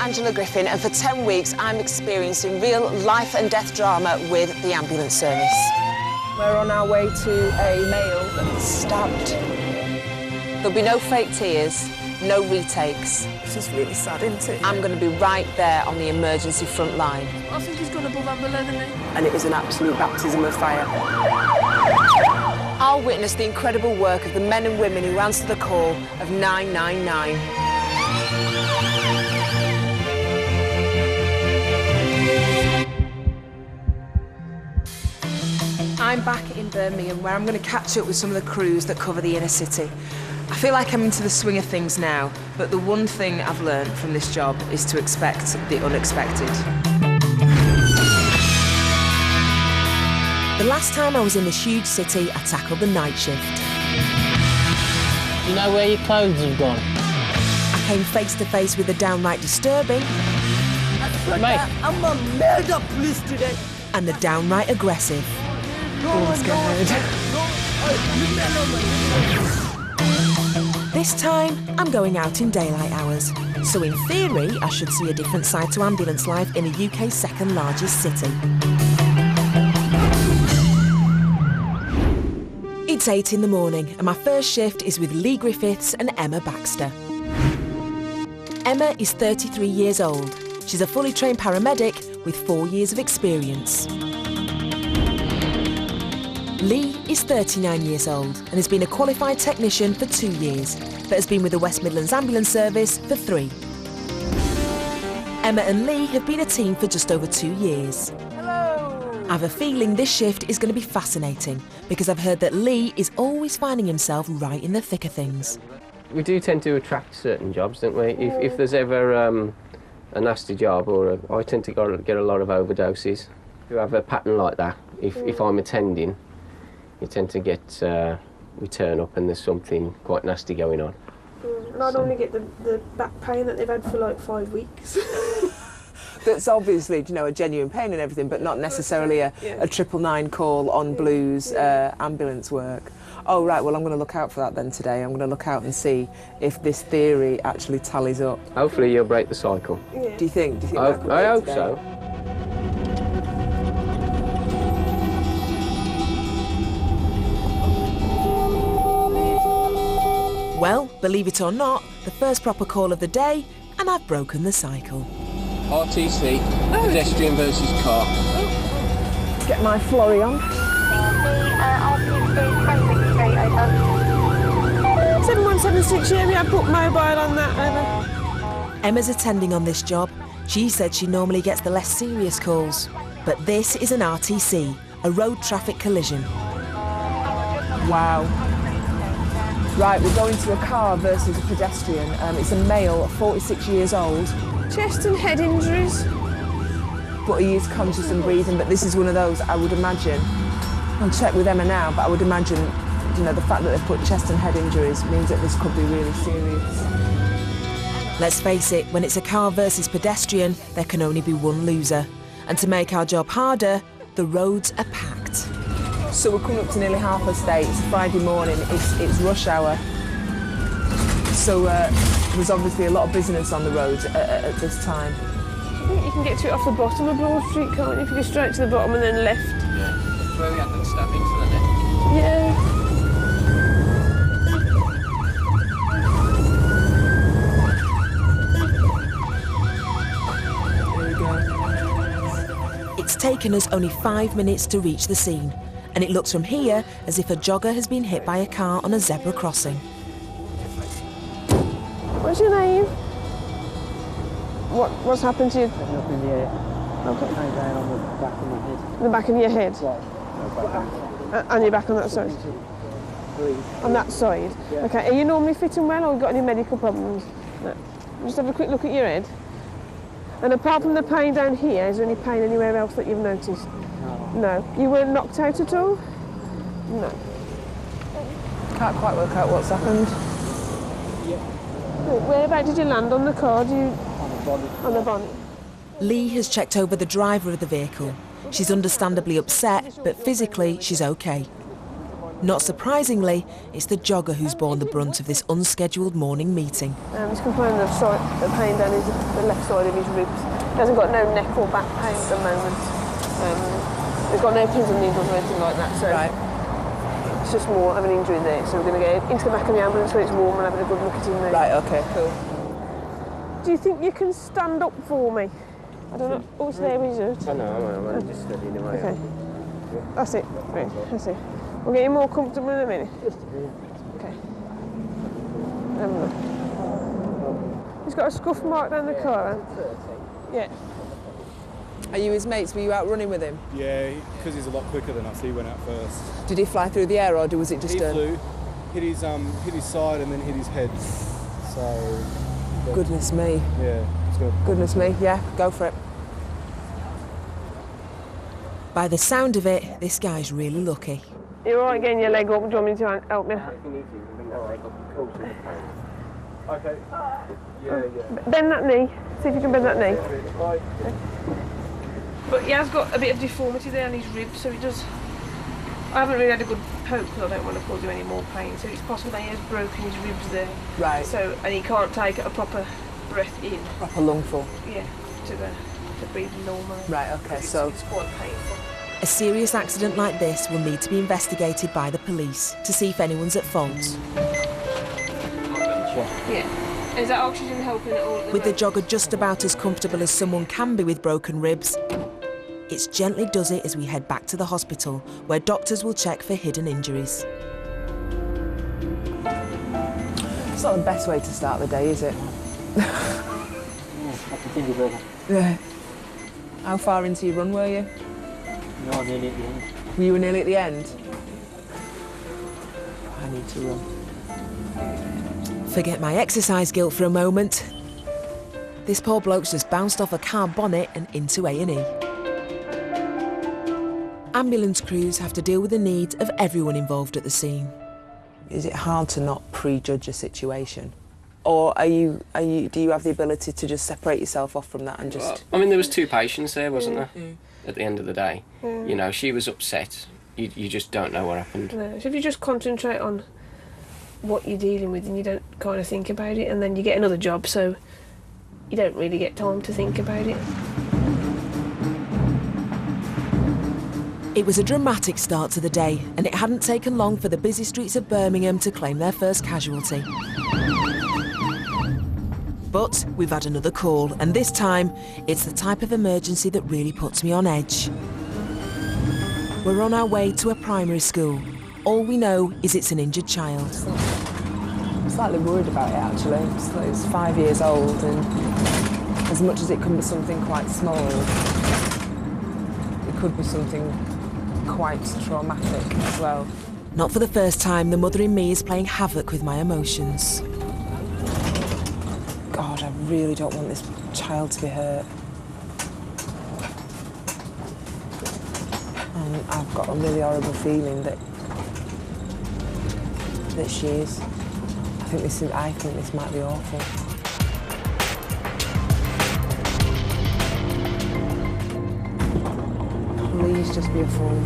Angela Griffin, and for 10 weeks I'm experiencing real life and death drama with the ambulance service. We're on our way to a male that's stabbed. There'll be no fake tears, no retakes. This is really sad, isn't it? I'm going to be right there on the emergency front line. I think he's gone above and below the knee. And it was an absolute baptism of fire. I'll witness the incredible work of the men and women who answer the call of 999. I'm back in Birmingham, where I'm going to catch up with some of the crews that cover the inner city. I feel like I'm into the swing of things now, but the one thing I've learned from this job is to expect the unexpected. The last time I was in this huge city, I tackled the night shift. You know where your clothes have gone? I came face to face with the downright disturbing. Mate. I'm a murder police today. And the downright aggressive. Oh, This time, I'm going out in daylight hours. So in theory, I should see a different side to ambulance life in the UK's second largest city. It's 8 in the morning, and my first shift is with Lee Griffiths and Emma Baxter. Emma is 33 years old. She's a fully trained paramedic with 4 years of experience. Lee is 39 years old and has been a qualified technician for 2 years, but has been with the West Midlands Ambulance Service for 3. Emma and Lee have been a team for just over 2 years. I have a feeling this shift is going to be fascinating because I've heard that Lee is always finding himself right in the thick of things. We do tend to attract certain jobs, don't we? If there's ever a nasty job, I tend to get a lot of overdoses. You have a pattern like that. If I'm attending, you tend to get, we turn up and there's something quite nasty going on. And I'd only get the back pain that they've had for like 5 weeks. That's obviously, you know, a genuine pain and everything, but not necessarily a 999 call on blues ambulance work. Oh, right, well, I'm going to look out for that then today. I'm going to look out and see if this theory actually tallies up. Hopefully you'll break the cycle. Yeah. Do you think that could I be hope today? so. Well, believe it or not, the first proper call of the day, and I've broken the cycle. RTC, pedestrian versus car. Get my flurry on. 7176, yeah, I put mobile on that, over. Emma's attending on this job. She said she normally gets the less serious calls. But this is an RTC, a road traffic collision. Wow. Right, we're going to a car versus a pedestrian. It's a male, 46 years old. Chest and head injuries. But he is conscious and breathing, but this is one of those, I would imagine, I'll check with Emma now, but I would imagine, you know, the fact that they've put chest and head injuries means that this could be really serious. Let's face it, when it's a car versus pedestrian, there can only be one loser. And to make our job harder, the roads are packed. So we're coming up to nearly 8:30, it's Friday morning, it's rush hour. So there's obviously a lot of business on the roads at this time. I think you can get to it off the bottom of Broad Street, can't you? If you go straight to the bottom and then left. Yeah, that's where we had them stabbings, isn't it? Yeah. There we go. It's taken us only 5 minutes to reach the scene, and it looks from here as if a jogger has been hit by a car on a zebra crossing. What's your name? What's happened to you? Up in the air. Okay. Hang down on the back of my head. The back of your head? Right. No, back. And you're back on that side? On that side? Yeah. Okay, are you normally fit and well, or you got any medical problems? No. Just have a quick look at your head. And apart from the pain down here, is there any pain anywhere else that you've noticed? No. You weren't knocked out at all? No. Can't quite work out what's happened. Whereabouts did you land on the car? On the body. On the bonnet? Lee has checked over the driver of the vehicle. She's understandably upset, but physically she's okay. Not surprisingly, it's the jogger who's borne the brunt of this unscheduled morning meeting. He's complaining of pain down the left side of his ribs. He hasn't got no neck or back pain at the moment. He's got no pins and needles or anything like that, so it's just more of an injury there. So we're going to get into the back of the ambulance when it's warm and having a good look at him there. Right, okay, cool. Do you think you can stand up for me? I don't know. Oh, it's there, is it? I know, I'm just studying away. Okay. That's it. Right, that's it. We'll get you more comfortable in a minute. Okay. Have a look. He's got a scuff mark down the car. Yeah. Are you his mates? Were you out running with him? Yeah, because he's a lot quicker than us, he went out first. Did he fly through the air or was it just He flew, hit his side and then hit his head. So... Goodness me. Yeah, it's good. Goodness me, yeah, go for it. By the sound of it, this guy's really lucky. You're all right getting your leg up. Do you want me to help you? Okay. Bend that knee. See if you can bend that knee. But he has got a bit of deformity there on his ribs, so he does... I haven't really had a good poke because I don't want to cause him any more pain, so it's possible that he has broken his ribs there. Right. So, and he can't take a proper breath in. Proper lungful. Yeah, to breathe normally. Right, okay, so... It's quite painful. A serious accident like this will need to be investigated by the police to see if anyone's at fault. Yeah. Is that oxygen helping at all? With the jogger just about as comfortable as someone can be with broken ribs, it gently does it as we head back to the hospital, where doctors will check for hidden injuries. It's not the best way to start the day, is it? Yeah. How far into your run were you? No, nearly at the end. Were you nearly at the end? I need to run. Forget my exercise guilt for a moment. This poor bloke's just bounced off a car bonnet and into A&E. Ambulance crews have to deal with the needs of everyone involved at the scene. Is it hard to not prejudge a situation? Or do you have the ability to just separate yourself off from that and just... Well, I mean, there was 2 patients there, wasn't there? At the end of the day. You know, she was upset. You just don't know what happened. No, so if you just concentrate on what you're dealing with and you don't kind of think about it, and then you get another job, so you don't really get time to think about it. It was a dramatic start to the day, and it hadn't taken long for the busy streets of Birmingham to claim their first casualty. But we've had another call, and this time, it's the type of emergency that really puts me on edge. We're on our way to a primary school. All we know is it's an injured child. I'm slightly worried about it, actually. It's 5 years old, and as much as it can be something quite small, it could be something quite traumatic as well. Not for the first time, the mother in me is playing havoc with my emotions. God, I really don't want this child to be hurt. And I've got a really horrible feeling that she is. I think this might be awful. Please just be a fool.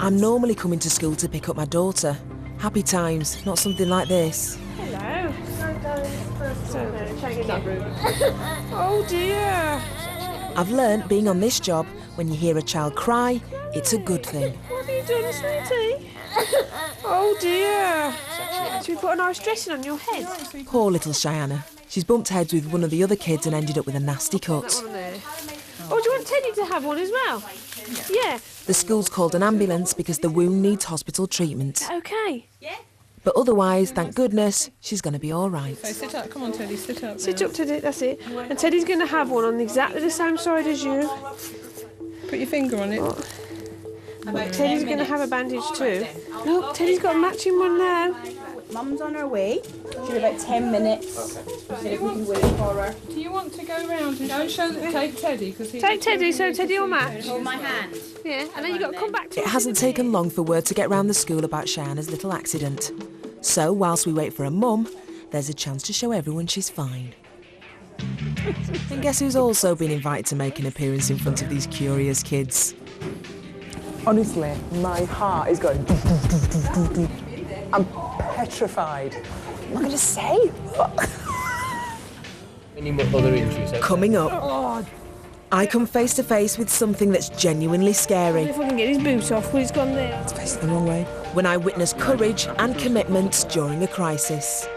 I'm normally coming to school to pick up my daughter. Happy times, not something like this. Hello. Oh dear. I've learnt being on this job, when you hear a child cry, it's a good thing. What have you done, sweetie? Oh dear. Should we put a nice dressing on your head? Poor little Cheyenne. She's bumped heads with one of the other kids and ended up with a nasty cut. That one there. Oh, do you want Teddy to have one as well? Yeah. The school's called an ambulance because the wound needs hospital treatment. Okay. But otherwise, thank goodness, she's going to be all right. So sit up, come on Teddy, sit up. Sit up, Teddy, that's it. And Teddy's going to have one on exactly the same side as you. Put your finger on it. Teddy's going to have a bandage too. Look, Teddy's got a matching one now. Mum's on her way. She's about 10 minutes. So if we can wait for her. Do you want to go round and don't show that take Teddy? Take Teddy, so Teddy will match. Hold my hand. Yeah, and then you've got to come back to It hasn't taken long for word to get round the school about Cheyenne's little accident. So, whilst we wait for her mum, there's a chance to show everyone she's fine. And guess who's also been invited to make an appearance in front of these curious kids? Honestly, my heart is going. I'm petrified. What am I going to say? Any other injuries? Coming up, I come face to face with something that's genuinely scary. If I can get his boot off, but it's gone there. It's facing the wrong way. When I witness courage and commitment during a crisis.